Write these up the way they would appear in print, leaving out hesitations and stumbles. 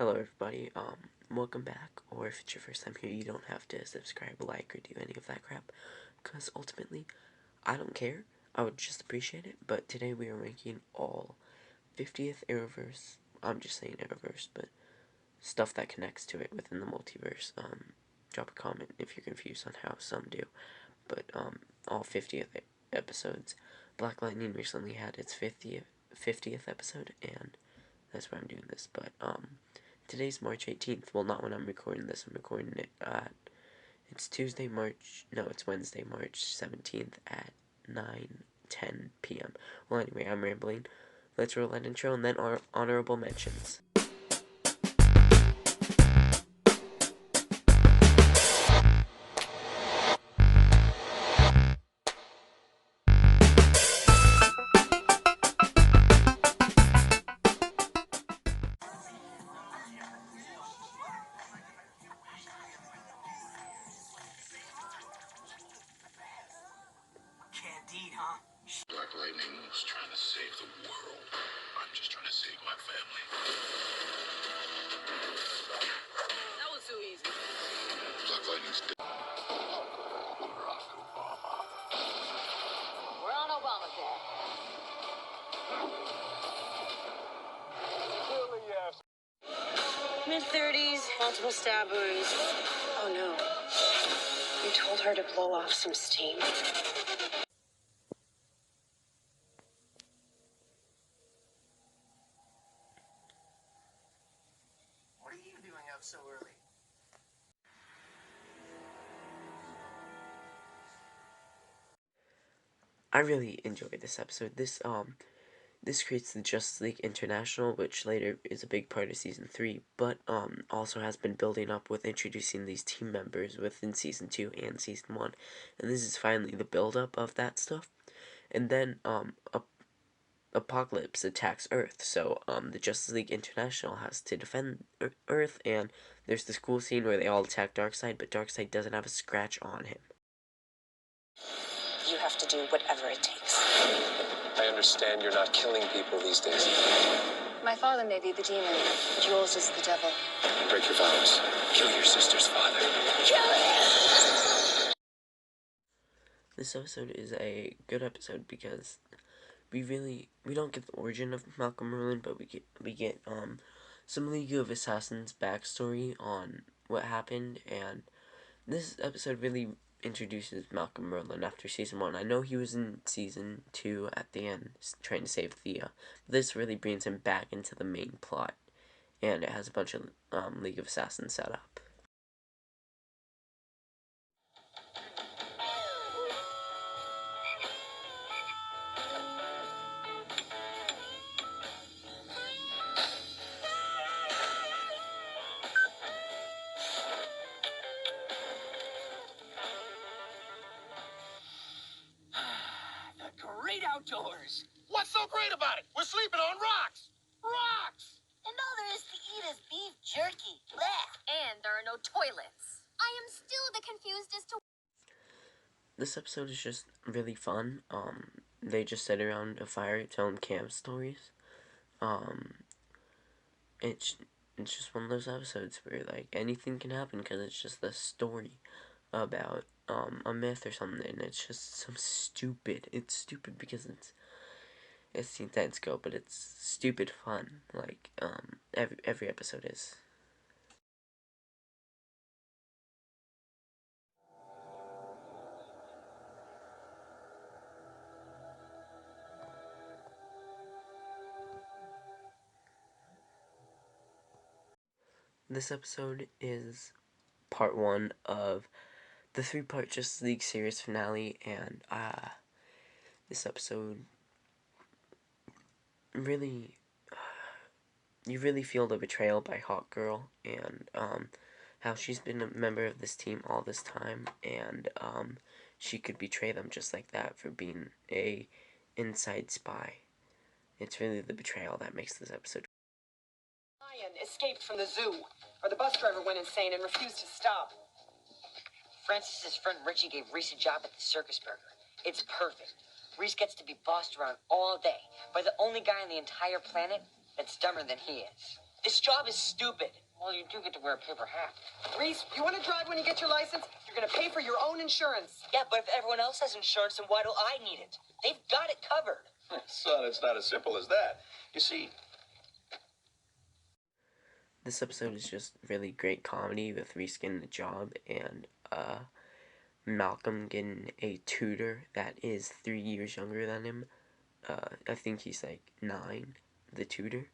Hello everybody, welcome back, or if it's your first time here, you don't have to subscribe, like, or do any of that crap, because ultimately, I don't care, I would just appreciate it, but today we are ranking all 50th Arrowverse, I'm just saying Arrowverse, but stuff that connects to it within the multiverse. Drop a comment if you're confused on how some do, but, all 50th episodes. Black Lightning recently had its 50th episode, and that's why I'm doing this, but, today's March 18th. Well, not when I'm recording this. I'm recording it it's Wednesday, March 17th at 9:10 p.m. Well, anyway, I'm rambling. Let's roll that intro and then our honorable mentions. Black Lightning was trying to save the world. I'm just trying to save my family. That was too easy. Black Lightning's dead. Barack Obama. We're on Obamacare. Clearly, yes. Mid-30s, multiple stab wounds. Oh no. You told her to blow off some steam. What are you doing up so early? I really enjoyed this episode. This creates the Justice League International, which later is a big part of Season 3, but also has been building up with introducing these team members within Season 2 and Season 1. And this is finally the build-up of that stuff. And then Apocalypse attacks Earth, so the Justice League International has to defend Earth, and there's this cool scene where they all attack Darkseid, but Darkseid doesn't have a scratch on him. You have to do whatever it takes. I understand you're not killing people these days. My father may be the demon, but yours is the devil. Break your vows. Kill your sister's father. Kill him! This episode is a good episode because we don't get the origin of Malcolm Merlyn, but we get some League of Assassins backstory on what happened, and this episode really introduces Malcolm Merlyn after Season 1. I know he was in Season 2 at the end, trying to save Thea. This really brings him back into the main plot, and it has a bunch of League of Assassins set up. Great outdoors. What's so great about it? We're sleeping on rocks. Rocks! And all there is to eat is beef jerky. Blech. And there are no toilets. I am still a bit confused as to... This episode is just really fun. They just sit around a fire telling camp stories. It's just one of those episodes where, like, anything can happen because it's just a story about a myth or something, and it's just some stupid. It's stupid because it's the intense go, but it's stupid fun. Like every episode is. This episode is part 1 of the 3-part Justice League series finale, and this episode really, you really feel the betrayal by Hawkgirl, and how she's been a member of this team all this time, and she could betray them just like that for being a inside spy. It's really the betrayal that makes this episode. Lion escaped from the zoo, or the bus driver went insane and refused to stop. Francis's friend Richie gave Reese a job at the Circus Burger. It's perfect. Reese gets to be bossed around all day by the only guy on the entire planet that's dumber than he is. This job is stupid. Well, you do get to wear a paper hat. Reese, you want to drive when you get your license? You're going to pay for your own insurance. Yeah, but if everyone else has insurance, then why do I need it? They've got it covered. Son, it's not as simple as that. You see, This episode is just really great comedy with Reese getting a job and Malcolm getting a tutor that is 3 years younger than him. I think he's like 9, the tutor.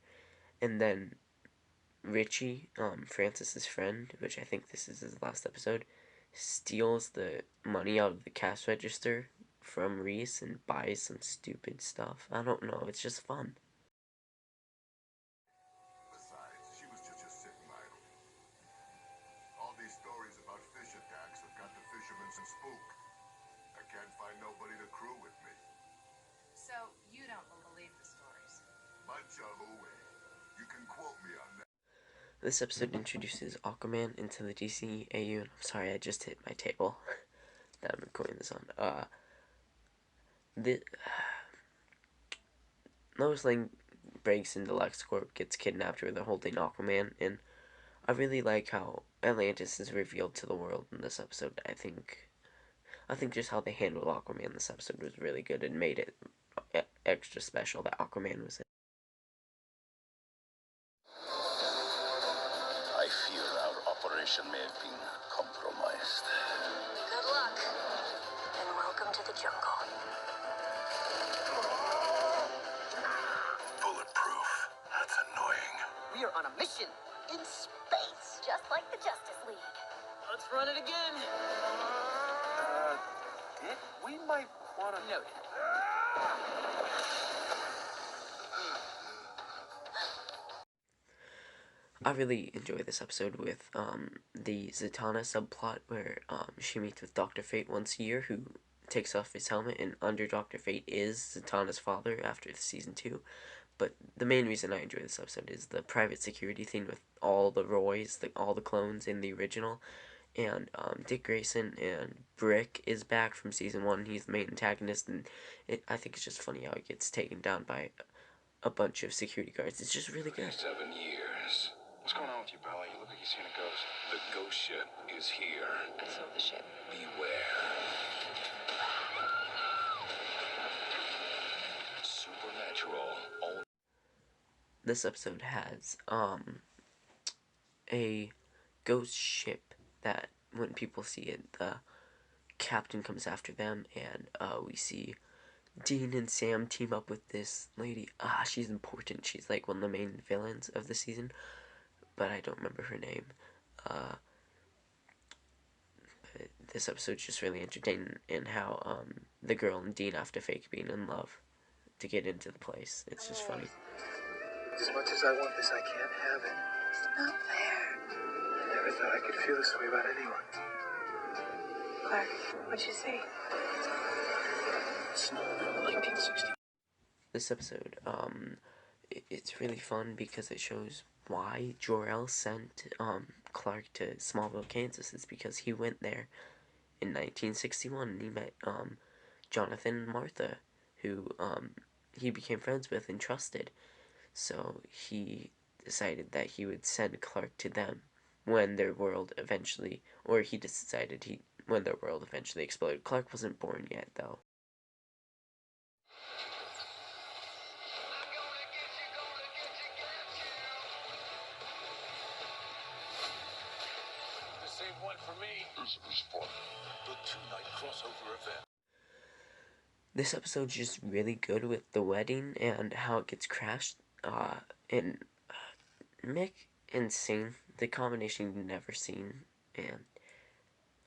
And then Richie, Francis's friend, which I think this is his last episode, steals the money out of the cash register from Reese and buys some stupid stuff. I don't know, it's just fun. besides, she was just sitting idle. All these stories about fish attacks have got the fishermen some spook. I can't find nobody to crew with me. So, you don't believe the stories? Bunch of hooey. You can quote me on that. This episode introduces Aquaman into the DCAU, and I'm sorry, I just hit my table that I'm recording this on. Lois Lane breaks into LexCorp, gets kidnapped where they're holding Aquaman, and I really like how Atlantis is revealed to the world in this episode. I think just how they handled Aquaman in this episode was really good and made it extra special that Aquaman was in. I fear our operation may have been compromised. Good luck. And welcome to the jungle. Bulletproof. That's annoying. We are on a mission in space. Just like the Justice League. Let's run it again. Dick, we might want to Note. I really enjoy this episode with the Zatanna subplot where she meets with Dr. Fate once a year, who takes off his helmet, and under Dr. Fate is Zatanna's father after season 2. But the main reason I enjoy this episode is the private security thing with all the Roys, all the clones in the original. And Dick Grayson and Brick is back from season 1. He's the main antagonist, and I think it's just funny how he gets taken down by a bunch of security guards. It's just really good. 7 years. What's going on with you, Bella? You look like you've seen a ghost. The ghost ship is here. I saw the ship. Beware. Supernatural. This episode has a ghost ship that when people see it, the captain comes after them, and we see Dean and Sam team up with this lady. She's important. She's like one of the main villains of the season, but I don't remember her name. But this episode's just really entertaining in how the girl and Dean have to fake being in love to get into the place. It's just funny. As much as I want this, I can't have it. It's not fair. I never thought I could feel this way about anyone. Clark, what'd you see? Smallville, 1960. This episode, it's really fun because it shows why Jor-El sent Clark to Smallville, Kansas. It's because he went there in 1961 and he met Jonathan and Martha, who he became friends with and trusted. So he decided that he would send Clark to them when their world eventually, or he decided when their world eventually exploded. Clark wasn't born yet, though. Save one for me. This was fun. The 2-night crossover event. This episode's just really good with the wedding and how it gets crashed. And Mick and Sing, the combination you've never seen, and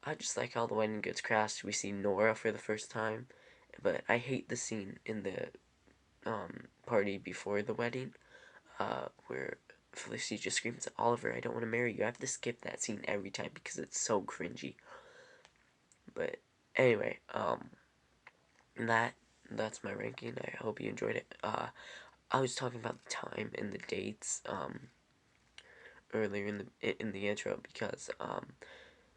I just like how the wedding gets crashed. We see Nora for the first time, but I hate the scene in the party before the wedding, where Felicity just screams at Oliver, "I don't want to marry you." I have to skip that scene every time because it's so cringy. But anyway, that's my ranking. I hope you enjoyed it. I was talking about the time and the dates earlier in the intro because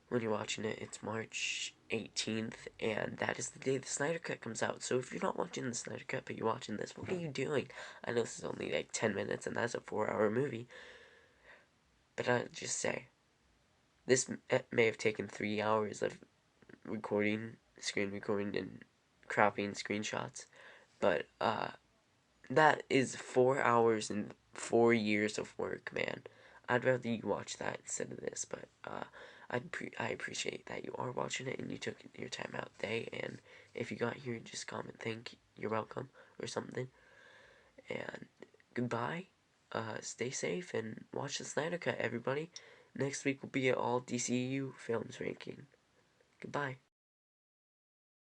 when you're watching it, it's March 18th, and that is the day the Snyder Cut comes out. So if you're not watching the Snyder Cut but you're watching this, what are you doing? I know this is only like 10 minutes and that's a 4-hour movie, but I'll just say, this may have taken 3 hours of recording, screen recording, and cropping screenshots, but that is 4 hours and 4 years of work, man. I'd rather you watch that instead of this, but I appreciate that you are watching it and you took your time out today. And if you got here, just comment "thank you're welcome" or something. And goodbye. Stay safe and watch the Snyder Cut, everybody. Next week will be an all DCU films ranking. Goodbye.